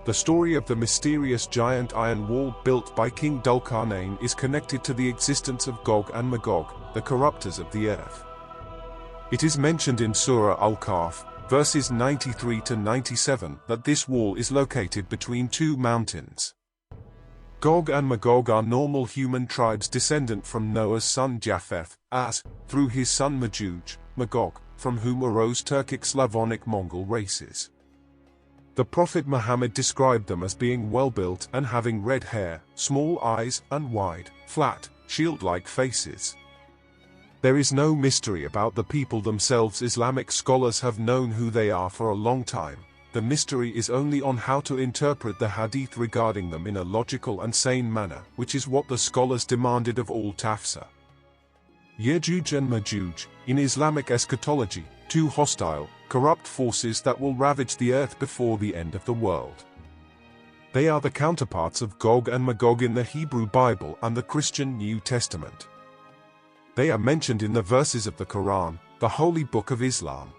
The story of the mysterious giant iron wall built by King al-Qarnayn is connected to the existence of Gog and Magog, the corruptors of the earth. It is mentioned in Surah Al-Kahf, verses 93 to 97, that this wall is located between two mountains. Gog and Magog are normal human tribes descendant from Noah's son Japheth, as, through his son Yajuj, Magog, from whom arose Turkic Slavonic Mongol races. The Prophet Muhammad described them as being well-built and having red hair, small eyes, and wide, flat, shield-like faces. There is no mystery about the people themselves. Islamic scholars have known who they are for a long time. The mystery is only on how to interpret the hadith regarding them in a logical and sane manner, which is what the scholars demanded of all tafsir. Yajuj and Majuj, in Islamic eschatology, two hostile, corrupt forces that will ravage the earth before the end of the world. They are the counterparts of Gog and Magog in the Hebrew Bible and the Christian New Testament. They are mentioned in the verses of the Quran, the holy book of Islam.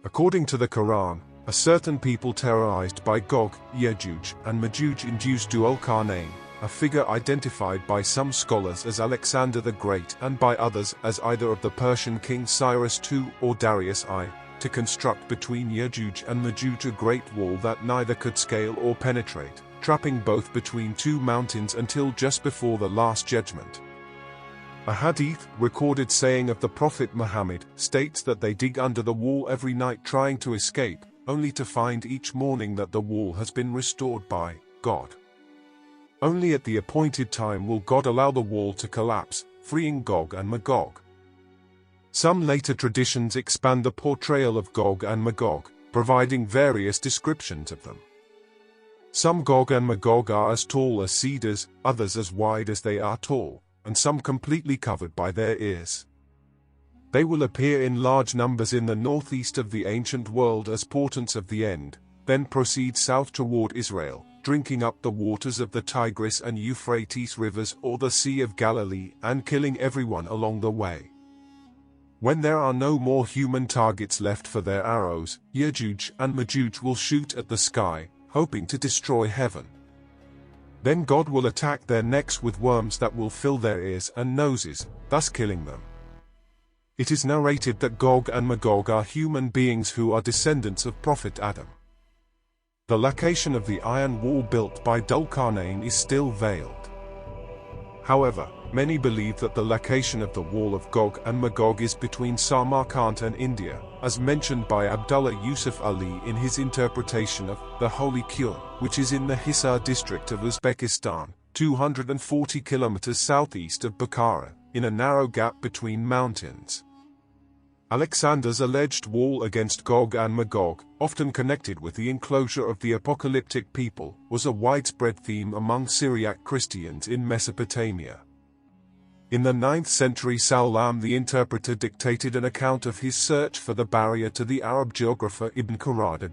According to the Quran, a certain people terrorized by Gog, Yajuj, and Majuj induced al-Qarnayn, a figure identified by some scholars as Alexander the Great and by others as either of the Persian king Cyrus II or Darius I, to construct between Yajuj and Majuj a great wall that neither could scale or penetrate, trapping both between two mountains until just before the Last Judgment. A hadith, recorded saying of the Prophet Muhammad, states that they dig under the wall every night trying to escape, only to find each morning that the wall has been restored by God. Only at the appointed time will God allow the wall to collapse, freeing Gog and Magog. Some later traditions expand the portrayal of Gog and Magog, providing various descriptions of them. Some Gog and Magog are as tall as cedars, others as wide as they are tall, and some completely covered by their ears. They will appear in large numbers in the northeast of the ancient world as portents of the end, then proceed south toward Israel, drinking up the waters of the Tigris and Euphrates rivers or the Sea of Galilee and killing everyone along the way. When there are no more human targets left for their arrows, Yajuj and Majuj will shoot at the sky, hoping to destroy heaven. Then God will attack their necks with worms that will fill their ears and noses, thus killing them. It is narrated that Gog and Magog are human beings who are descendants of Prophet Adam. The location of the iron wall built by al-Qarnayn is still veiled. However, many believe that the location of the wall of Gog and Magog is between Samarkand and India, as mentioned by Abdullah Yusuf Ali in his interpretation of the Holy Quran, which is in the Hisar district of Uzbekistan, 240 kilometers southeast of Bukhara, in a narrow gap between mountains. Alexander's alleged wall against Gog and Magog, often connected with the enclosure of the apocalyptic people, was a widespread theme among Syriac Christians in Mesopotamia. In the 9th century, Saulam the interpreter dictated an account of his search for the barrier to the Arab geographer Ibn Khaldun.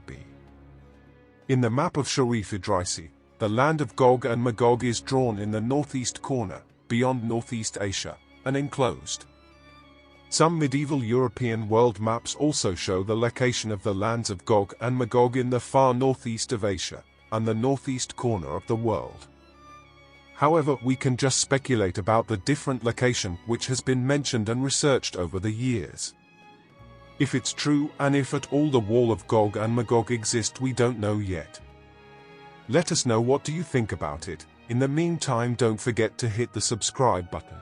In the map of Sharif Idrisi, the land of Gog and Magog is drawn in the northeast corner, beyond Northeast Asia, and enclosed. Some medieval European world maps also show the location of the lands of Gog and Magog in the far northeast of Asia, and the northeast corner of the world. However, we can just speculate about the different location which has been mentioned and researched over the years. If it's true, and if at all the wall of Gog and Magog exists, we don't know yet. Let us know what do you think about it. In the meantime, don't forget to hit the subscribe button.